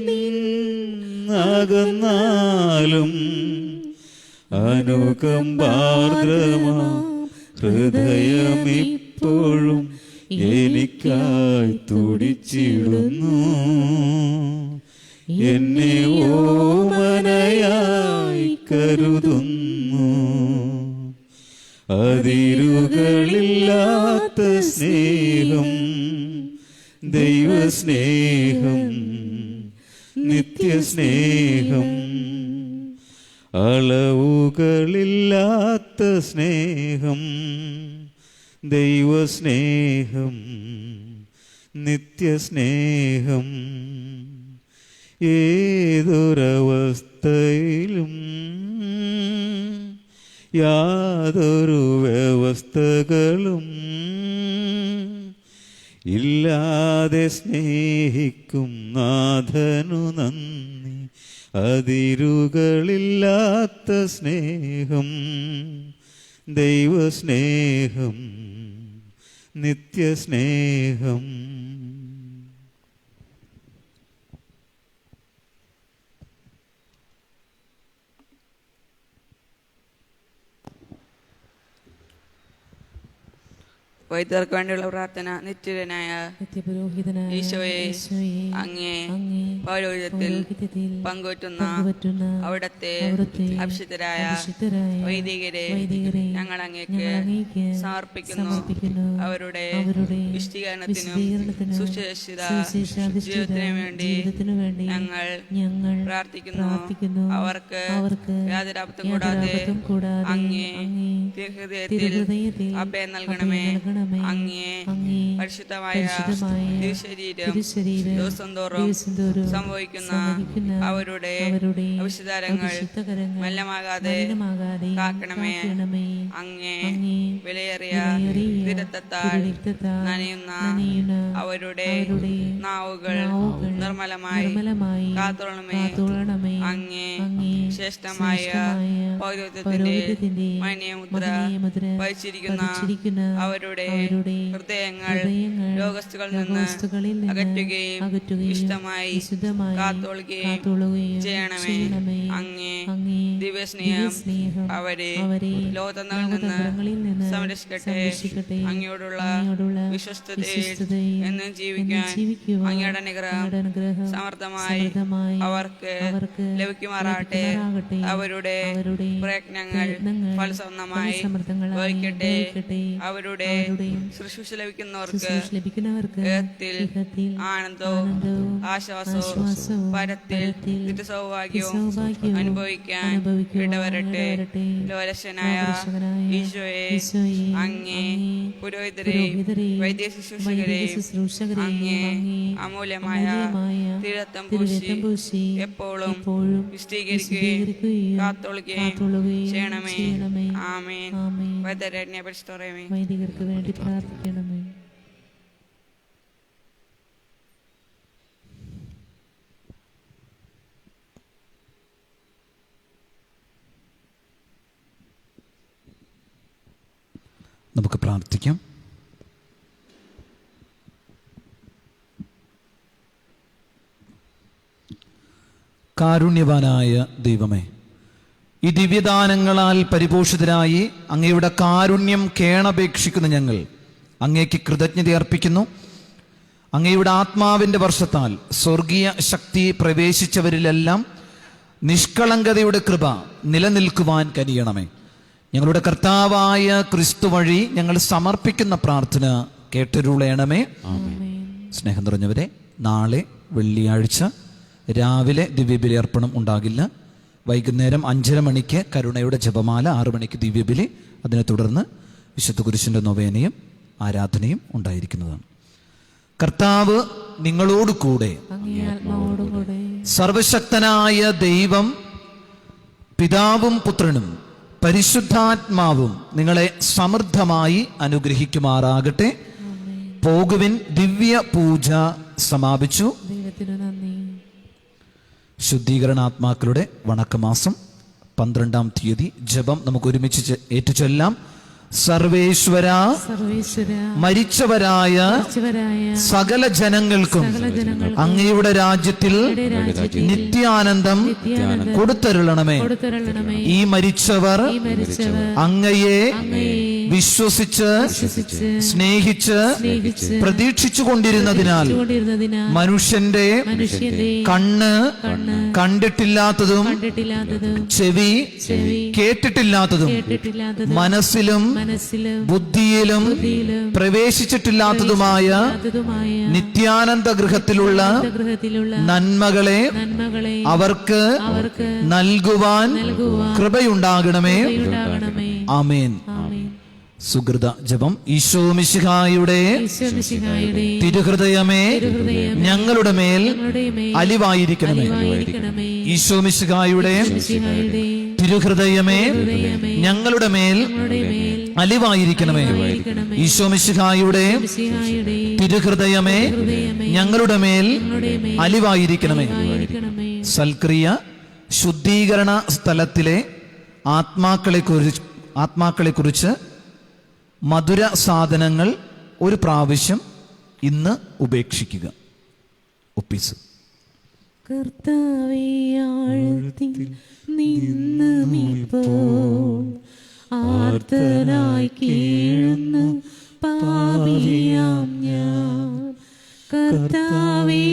നിന്നകന്നാലും അനുകമ്പാർദ്രമാ ഹൃദയമിപ്പോഴും എനിക്കായി തുടിച്ചിടുന്നു. എന്നെ ഓമനയായി കരുതുന്നു. അതിരുകളില്ലാത്ത സ്നേഹം, ദൈവസ്നേഹം, നിത്യസ്നേഹം. അളവുകളില്ലാത്ത സ്നേഹം, ദൈവസ്നേഹം, നിത്യസ്നേഹം. ഏതൊരവസ്ഥയിലും യാതൊരു വ്യവസ്ഥകളും ഇല്ലാതെ സ്നേഹിക്കും നാഥനു നന്ദി. അതിരുകളില്ലാത്ത സ്നേഹം, ദൈവസ്നേഹം, നിത്യസ്നേഹം. വൈദ്യർക്ക് വേണ്ടിയുള്ള പ്രാർത്ഥന. നിത്യനായ നിത്യപുരോഹിതനായ ഈശോയെ, ഈശോയെ, അങ്ങേ അങ്ങേ പൗരോഹിത്യത്തിൽ പൗരോഹിത്യത്തിൽ പങ്കുവറ്റുന്ന അവിടുത്തെ അഭിഷിക്തരായ വൈദികരെ ഞങ്ങൾ അങ്ങേക്ക് സമർപ്പിക്കുന്നു. അവരുടെ വിശദീകരണത്തിനും സുശേഷിത ജീവിതത്തിനു വേണ്ടി ഞങ്ങൾ പ്രാർത്ഥിക്കുന്നു. അവർക്ക് യാതൊരാപത്തും കൂടാതെ അങ്ങേ തിരുഹൃദയത്തിൽ അഭയം നൽകണമേ. അങ്ങേ പരിശുദ്ധമായ തിരുശരീരം ദിവസം തോറും സംഭവിക്കുന്ന അവരുടെ അവിശുദ്ധങ്ങൾ മലിനമാകാതെ കാക്കണമേ. അങ്ങേ വിലയേറിയ രക്തത്താൽ നനയുന്ന അവരുടെ നാവുകൾ നിർമ്മലമായി കാത്തോളണമേ. അങ്ങേ ശ്രേഷ്ഠമായ പൗരോഹിത്യത്തിന്റെ മണിയമുദ്ര വഹിച്ചിരിക്കുന്ന അവരുടെ ഹൃദയങ്ങൾ രോഗസ്തുകളിൽ നിന്ന് അകറ്റുകയും ഇഷ്ടമായി കാത്തോളുകയും ചെയ്യണമേ. അങ്ങേ ദിവ്യസ്നേഹം അവരെ ലോകതന്ത്രങ്ങളിൽ നിന്ന് സംരക്ഷിക്കട്ടെ. അങ്ങയോടുള്ള വിശ്വസ്തതയിൽ എന്നും ജീവിക്കാൻ അങ്ങയുടെ അനുഗ്രഹം സമർത്ഥമായി അവർക്ക് ലഭിക്കുമാറാകട്ടെ. അവരുടെ പ്രയത്നങ്ങൾ ഫലസമൃദ്ധമായി വഹിക്കട്ടെ. അവരുടെ ശുശ്രൂഷ ലഭിക്കുന്നവർക്ക് ഇഹത്തിൽ ആനന്ദവും ആശ്വാസവും പരത്തിൽ നിത്യസൗഭാഗ്യവും അനുഭവിക്കാൻ ഇടവരട്ടെ. ലോലക്ഷനായ ഈശോയെ, അങ്ങേ പുരോഹിതരെ വൈദ്യ ശുശ്രൂഷകരെ അങ്ങേ അമൂല്യമായ തിരുരക്തം പൂശി എപ്പോഴും വിശദീകരിക്കുകയും കാത്തോളുകയും ചെയ്യണമേ. ആമേൻ. വൈദ്യരത്നെ പരിശുദ്ധമേ, വൈദികർക്ക് വേണ്ടി പ്രാർത്ഥിക്കണമേ. നമുക്ക് പ്രാർത്ഥിക്കാം. കാരുണ്യവാനായ ദൈവമേ, ഈ ദിവ്യദാനങ്ങളാൽ പരിപോഷിതരായി അങ്ങയുടെ കാരുണ്യം കേണപേക്ഷിക്കുന്ന ഞങ്ങൾ അങ്ങേക്ക് കൃതജ്ഞത അർപ്പിക്കുന്നു. അങ്ങയുടെ ആത്മാവിൻ്റെ വർഷത്താൽ സ്വർഗീയ ശക്തി പ്രവേശിച്ചവരിലെല്ലാം നിഷ്കളങ്കതയുടെ കൃപ നിലനിൽക്കുവാൻ കനിയണമേ. ഞങ്ങളുടെ കർത്താവായ ക്രിസ്തു വഴി ഞങ്ങൾ സമർപ്പിക്കുന്ന പ്രാർത്ഥന കേട്ടരുളയണമേ. സ്നേഹം നിറഞ്ഞവരെ, നാളെ വെള്ളിയാഴ്ച രാവിലെ ദിവ്യബലി അർപ്പണം ഉണ്ടാകില്ല. വൈകുന്നേരം 5:30 മണിക്ക് കരുണയുടെ ജപമാല, 6 മണിക്ക് ദിവ്യബലി, അതിനെ തുടർന്ന് വിശുദ്ധ കുരിശിൻ്റെ നൊവേനയും ആരാധനയും ഉണ്ടായിരിക്കുന്നതാണ്. കർത്താവ് നിങ്ങളോട് കൂടെ. സർവശക്തനായ ദൈവം പിതാവും പുത്രനും പരിശുദ്ധാത്മാവും നിങ്ങളെ സമൃദ്ധമായി അനുഗ്രഹിക്കുമാറാകട്ടെ. പോകുവിൻ. ദിവ്യ പൂജ സമാപിച്ചു. ശുദ്ധീകരണാത്മാക്കളുടെ വണക്കമാസം 12-ാം തീയതി ജപം നമുക്ക് ഒരുമിച്ച് ഏറ്റുചൊല്ലാം. സർവേശ്വര മരിച്ചവരായ സകല ജനങ്ങൾക്കും അങ്ങയുടെ രാജ്യത്തിൽ നിത്യാനന്ദം കൊടുത്തരുളണമേ. ഈ മരിച്ചവർ അങ്ങയെ വിശ്വസിച്ച് സ്നേഹിച്ച് പ്രതീക്ഷിച്ചു കൊണ്ടിരുന്നതിനാൽ മനുഷ്യന്റെ കണ്ണ് കണ്ടിട്ടില്ലാത്തതും ചെവി കേട്ടിട്ടില്ലാത്തതും മനസ്സിലും ബുദ്ധിയിലും പ്രവേശിച്ചിട്ടില്ലാത്തതുമായ നിത്യാനന്ദ ഗൃഹത്തിലുള്ള നന്മകളെ അവർക്ക് നൽകുവാൻ കൃപയുണ്ടാകണമേ. ആമേൻ. സുഹൃത ജപം. ഈശോ മിശിഹായുടെ തിരുഹൃദയമേ ഞങ്ങളുടെ മേൽ അലിവായിരിക്കണമേ. ഈശോ മിശിഹായുടെ തിരുഹൃദയമേ ഞങ്ങളുടെ മേൽ അലിവായിരിക്കണമേ. ഈശോ മിശിഹായുടെ തിരുഹൃദയമേ ഞങ്ങളുടെ മേൽ അലിവായിരിക്കണമേ. സൽക്രിയ ശുദ്ധീകരണ സ്ഥലത്തിലെ ആത്മാക്കളെ കുറിച്ച് മധുര സാധനങ്ങൾ ഒരു പ്രാവശ്യം ഇന്ന് ഉപേക്ഷിക്കുക. ഒപ്പീസ്. കർത്താവേ, ആഴത്തിൽ നിന്ന് ഇപ്പോൾ ആർത്തനായി കേഴുന്ന പാപിയാം ഞാൻ. കർത്താവേ,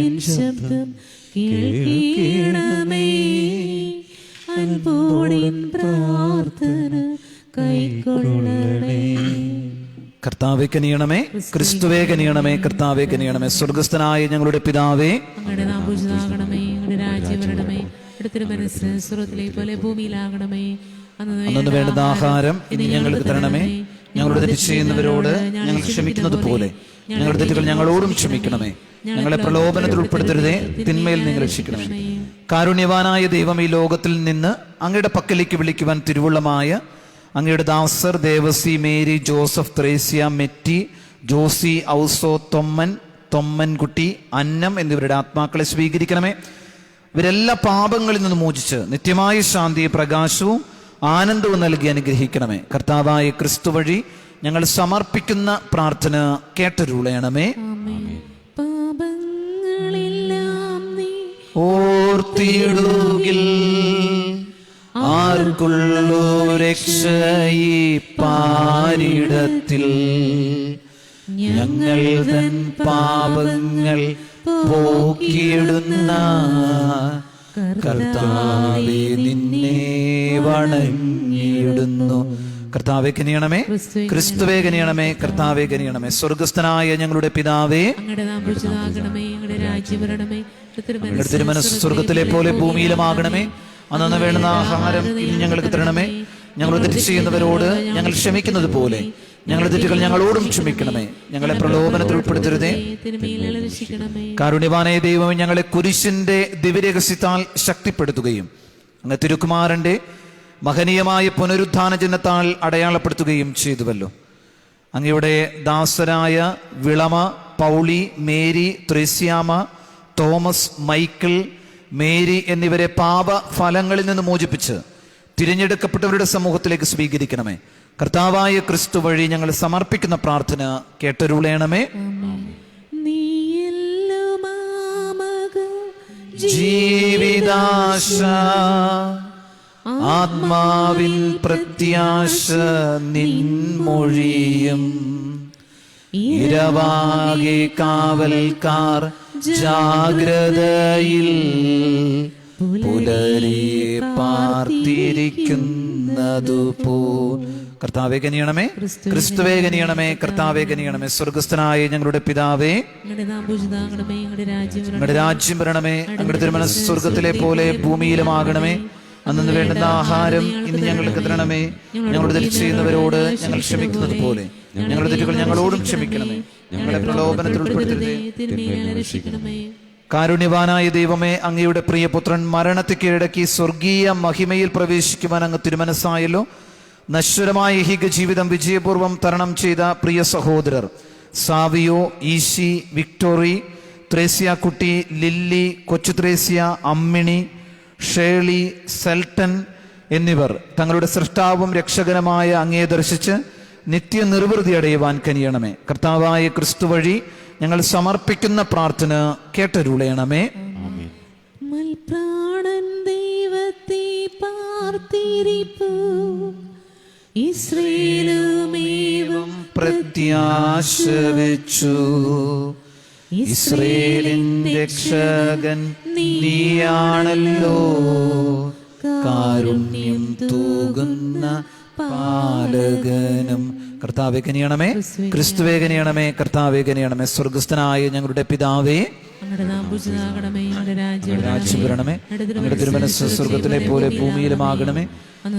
എൻ ശബ്ദം കേൾക്കണമേ. അൻപോടിൻ പ്രാർത്ഥന കൈക്കൊള്ളണേ. കർത്താവേ കനിയണമേ, ക്രിസ്തുവേ കനിയണമേ, കർത്താവേ കനിയണമേ. സ്വർഗസ്ഥനായ ഞങ്ങളുടെ പിതാവേ, അങ്ങയുടെ നാമം പൂജിതമാകണമേ. അങ്ങയുടെ രാജ്യം വരണമേ. അടുത്തൊരു മനസ്സ് സ്വർഗ്ഗത്തിലെ പോലെ ഭൂമിയിലാകണമേ. അന്നു വേണ്ടുന്ന ആഹാരം ഇനി ഞങ്ങൾക്ക് തരണമേ. ഞങ്ങളുടെ തെറ്റ് ചെയ്യുന്നവരോട് ഞങ്ങൾ ക്ഷമിക്കുന്നത് പോലെ ഞങ്ങളുടെ തെറ്റുകൾ ഞങ്ങളോടും ക്ഷമിക്കണമേ. ഞങ്ങളെ പ്രലോഭനത്തിൽ ഉൾപ്പെടുത്തരുതേ, തിന്മയിൽ നിങ്ങൾ രക്ഷിക്കണമേ. കാരുണ്യവാനായ ദൈവം, ഈ ലോകത്തിൽ നിന്ന് അങ്ങയുടെ പക്കലേക്ക് വിളിക്കുവാൻ തിരുവുള്ളമായ അങ്ങയുടെ ദാസർ ദേവസി, മേരി, ജോസഫ്, ത്രേസ്യ, മെറ്റി, ജോസി, ഔസോ, തൊമ്മൻകുട്ടി, അന്നം എന്നിവരുടെ ആത്മാക്കളെ സ്വീകരിക്കണമേ. ഇവരെല്ലാ പാപങ്ങളിൽ നിന്ന് മോചിച്ച് നിത്യമായ ശാന്തി, പ്രകാശവും ആനന്ദവും നൽകി അനുഗ്രഹിക്കണമേ. കർത്താവായ ക്രിസ്തു വഴി ഞങ്ങൾ സമർപ്പിക്കുന്ന പ്രാർത്ഥന കേട്ടരുളയണമേ. പാപങ്ങളെല്ലാം നീ ഓർത്തിടുകിൽ ആർക്കുള്ളൂ രക്ഷയി പാരിടത്തിൽ. ഞങ്ങൾ തൻ പാപങ്ങൾ പോക്കിയിടുന്ന കർത്താവേ, നിന്നെ വണങ്ങിയിടുന്നു. കർത്താവേ കനിയണമേ, ക്രിസ്തുവേ കനിയണമേ, കർത്താവേ കനിയണമേ. സ്വർഗസ്ഥനായ ഞങ്ങളുടെ പിതാവേ, അങ്ങയുടെ നാമം പൂജിതമാകണമേ. അങ്ങയുടെ രാജ്യം വരണമേ. അങ്ങയുടെ തിരുമനസ്സ് സ്വർഗത്തിലെ പോലെ ഭൂമിയിലുമാകണമേ. അന്നു വേണ്ടുന്ന ആഹാരം ഇനി ഞങ്ങൾക്ക് തരണമേ. ഞങ്ങൾ തെറ്റ് ചെയ്യുന്നവരോട് ഞങ്ങൾ ക്ഷമിക്കുന്നത് പോലെ ഞങ്ങളുടെ തെറ്റുകൾ ഞങ്ങളോടും ക്ഷമിക്കണമേ. ഞങ്ങളെ പ്രലോഭനത്തിൽ ഉൾപ്പെടുത്തരുതേ. കാരുണ്യവാനായ ദൈവമേ, ഞങ്ങളെ കുരിശിന്റെ ദിവ്യരഹസ്യത്താൽ ശക്തിപ്പെടുത്തുകയും അങ്ങ് തിരുക്കുമാരന്റെ മഹനീയമായ പുനരുത്ഥാന ചിഹ്നത്താൽ അടയാളപ്പെടുത്തുകയും ചെയ്തുവല്ലോ. അങ്ങയുടെ ദാസരായ Vilama, Pauly, Mary, Thresiamma, Thomas, Michael, Mary എന്നിവരെ പാപ ഫലങ്ങളിൽ നിന്ന് മോചിപ്പിച്ച് തിരഞ്ഞെടുക്കപ്പെട്ടവരുടെ സമൂഹത്തിലേക്ക് സ്വീകരിക്കണമേ. കർത്താവായ ക്രിസ്തു വഴി ഞങ്ങൾ സമർപ്പിക്കുന്ന പ്രാർത്ഥന കേട്ടരുളയണമേ. ജീവിതാശ ആത്മാവിൻ പ്രത്യാശ നിൻമൊഴിയും ഇരവാകെ കാവൽക്കാർ ജാഗ്രതയിൽ പുലരി പാർത്തിരിക്കുന്നതുപോ. കർത്താവേ കനിയണമേ, ക്രിസ്തുവേ കനിയണമേ, കർത്താവേ കനിയണമേ. സ്വർഗസ്ഥനായ ഞങ്ങളുടെ പിതാവേ, അങ്ങയുടെ രാജ്യം വരണമേ. അങ്ങയുടെ തിരുമനസ്സ് സ്വർഗത്തിലെ പോലെ ഭൂമിയിലുമാകണമേ. അന്നു വേണ്ടുന്ന ആഹാരം ഇനി ഞങ്ങൾക്ക് തരണമേ. ഞങ്ങളുടെ തെറ്റ് ചെയ്യുന്നവരോട് ഞങ്ങൾ ക്ഷമിക്കുന്നത് പോലെ ഞങ്ങളുടെ തെറ്റുകൾ ഞങ്ങളോടും ക്ഷമിക്കണമേ. ഞങ്ങളെ പ്രലോഭനത്തിൽ ഉൾപ്പെടുത്തരുതേ. കാരുണ്യവാനായ ദൈവമേ, അങ്ങയുടെ പ്രിയപുത്രൻ മരണത്തെ കീഴടക്കി സ്വർഗീയ മഹിമയിൽ പ്രവേശിക്കുവാൻ അങ്ങ് തിരുമനസ്സായല്ലോ. നശ്വരമായ ഹിക ജീവിതം വിജയപൂർവ്വം തരണം ചെയ്ത പ്രിയ സഹോദരർ സാവിയോ, ഈശി, വിക്ടോറി, ത്രേസ്യാക്കുട്ടി, ലില്ലി, കൊച്ചു ത്രേസ്യ, അമ്മിണി, ഷേളി, സെൽട്ടൻ, എന്നിവർ തങ്ങളുടെ സൃഷ്ടാവും രക്ഷകനുമായ അങ്ങയെ ദർശിച്ച് നിത്യ നിർവൃതി അടയുവാൻ കനിയണമേ. കർത്താവായ ക്രിസ്തു വഴി ഞങ്ങൾ സമർപ്പിക്കുന്ന പ്രാർത്ഥന കേട്ടരുളയണമേ. മൽപ്രാണൻ ദൈവത്തെ പാർത്തിരിപ്പു ഇസ്രായേലുമേവം പ്രത്യാശ വെച്ചു. ഇസ്രായേലിൻ രക്ഷകൻ നീയാണല്ലോ, കാരുണ്യം തൂകുന്ന പാലകനും. കർത്താവേ കനിയണമേ, ക്രിസ്തുവേ കനിയണമേ, കർത്താവേ കനിയണമേ. സ്വർഗസ്ഥനായ ഞങ്ങളുടെ പിതാവേ, അങ്ങയുടെ നാമം പൂജിതമാകണമേ, അങ്ങയുടെ രാജ്യം വരണമേ, അങ്ങയുടെ തിരുമനസ്സ് സ്വർഗത്തിലെ പോലെ ഭൂമിയിലുമാകണമേ.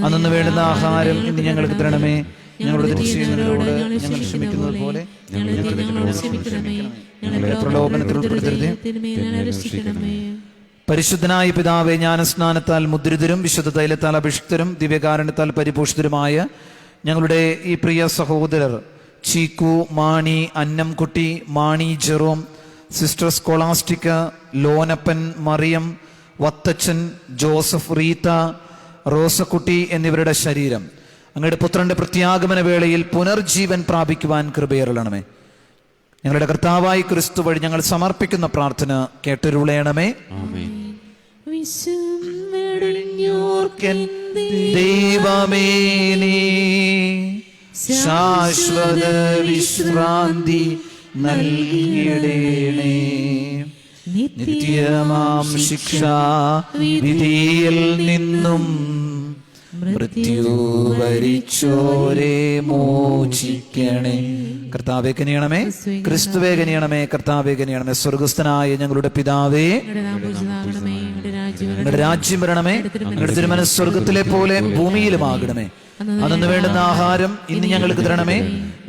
അന്നു വേണ്ടുന്ന ആഹാരം ഇന്ന് ഞങ്ങൾക്ക് തരണമേ. ഞങ്ങളുടെ തെറ്റ് ചെയ്യുന്നവരോട് ഞങ്ങൾ ക്ഷമിക്കുന്നത് പോലെ ഞങ്ങളെ പ്രലോഭനത്തിൽ ഉൾപ്പെടുത്തരുതേ. പരിശുദ്ധനായ പിതാവേ, ജ്ഞാനസ്നാനത്താൽ മുദ്രിതരും വിശുദ്ധ തൈലത്താൽ അഭിഷിക്തരും ദിവ്യകാരുണ്യത്താൽ പരിപോഷിതരുമായ ഞങ്ങളുടെ ഈ പ്രിയ സഹോദരർ Cheeku, Mani, Annamkutty, Mani Jerome, sister Scholastica, Lonappan, Mariyam, Vathachan, Joseph, Rita, Rosakutty എന്നിവരുടെ ശരീരം അങ്ങയുടെ പുത്രന്റെ പ്രത്യാഗമന വേളയിൽ പുനർജീവൻ പ്രാപിക്കുവാൻ കൃപയരുളണമേ. ഞങ്ങളുടെ കർത്താവായി ക്രിസ്തു വഴി ഞങ്ങൾ സമർപ്പിക്കുന്ന പ്രാർത്ഥന കേട്ടരുളയണമേ. ദൈവമേ, നീ ശാശ്വത വിശ്രാന്തി നൽകിയിടേണേ. നിത്യമാം ശിക്ഷാ വിധിയിൽ നിന്നും മൃത്യു വരിച്ചോരെ മോചിക്കണേ. കർത്താവേ കനിയണമേ, ക്രിസ്തുവേ കനിയണമേ, കർത്താവേ കനിയണമേ. സ്വർഗസ്ഥനായ ഞങ്ങളുടെ പിതാവേ, അങ്ങയുടെ രാജ്യം വരണമേ, അങ്ങയുടെ തിരുമനസ്സ് സ്വർഗത്തിലെ പോലെ ഭൂമിയിലുമാകണമേ. അന്നു വേണ്ടുന്ന ആഹാരം ഇന്ന് ഞങ്ങൾക്ക് തരണമേ.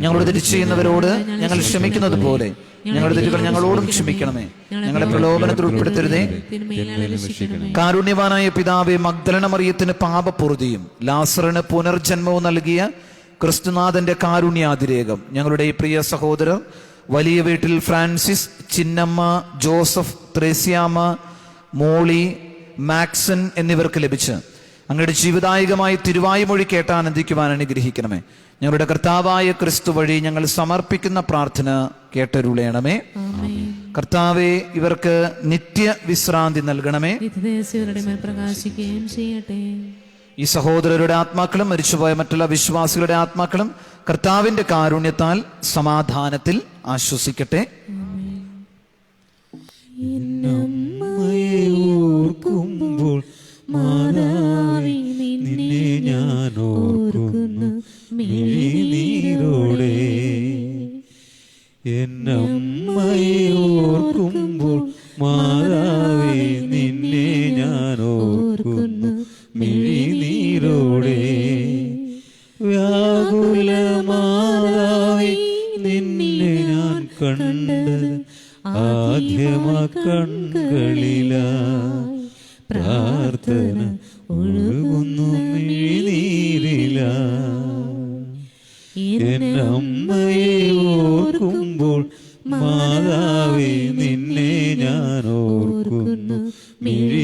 ഞങ്ങളോട് തെറ്റ് ചെയ്യുന്നവരോട് ഞങ്ങൾ ക്ഷമിക്കുന്നത് പോലെ ഞങ്ങളുടെ തെറ്റുകൾ ഞങ്ങളോടും ക്ഷമിക്കണമേ. ഞങ്ങളെ പ്രലോഭനത്തിൽ ഉൾപ്പെടുത്തരുതേ. കാരുണ്യവാനായ പിതാവേ, മഗ്ദലന മറിയത്തിന് പാപപൂർതിയും ലാസറിന് പുനർജന്മവും നൽകിയ ക്രിസ്തുനാഥന്റെ കാരുണ്യാതിരേകം ഞങ്ങളുടെ ഈ പ്രിയ സഹോദരർ വലിയ വീട്ടിൽ ഫ്രാൻസിസ്, ചിന്നമ്മ, ജോസഫ്, ത്രേസ്യാമ്മ, മോളി, മാക്സൺ എന്നിവർക്ക് ലഭിച്ച് അങ്ങയുടെ ജീവദായകമായി തിരുവായ്മൊഴി കേട്ടാനന്ദിക്കുവാൻ അനുഗ്രഹിക്കണമേ. ഞങ്ങളുടെ കർത്താവായ ക്രിസ്തു വഴി ഞങ്ങൾ സമർപ്പിക്കുന്ന പ്രാർത്ഥന കേട്ടരുളയണമേ. കർത്താവെ, ഇവർക്ക് നിത്യ വിശ്രാന്തി നൽകണമേ. പ്രകാശിക്കുകയും ചെയ്യട്ടെ. ഈ സഹോദരരുടെ ആത്മാക്കളും മരിച്ചുപോയ മറ്റുള്ള വിശ്വാസികളുടെ ആത്മാക്കളും കർത്താവിന്റെ കാരുണ്യത്താൽ സമാധാനത്തിൽ ആശ്വസിക്കട്ടെ. ഓർക്കുമ്പോൾ മാതാവേ, നിന്നെ ഞാൻ ഓർക്കുന്നു മിഴിനീരോടെ. എന്നമ്മയെ ഓർക്കുമ്പോൾ മാതാവേ, നിന്നെ ഞാൻ ഓർക്കുന്നു മിഴിനീരോടെ. വ്യാകുല മാതാവേ, നിന്നെ ഞാൻ കണ്ടത് ആദ്യമാ കൺകളിലായി. പ്രാർത്ഥന ഒഴുകുന്നു മിഴിനീരില. എന്നമ്മയെ ഓർക്കുമ്പോൾ മാതാവേ, നിന്നെ ഞാൻ ഓർക്കുന്നു മിഴി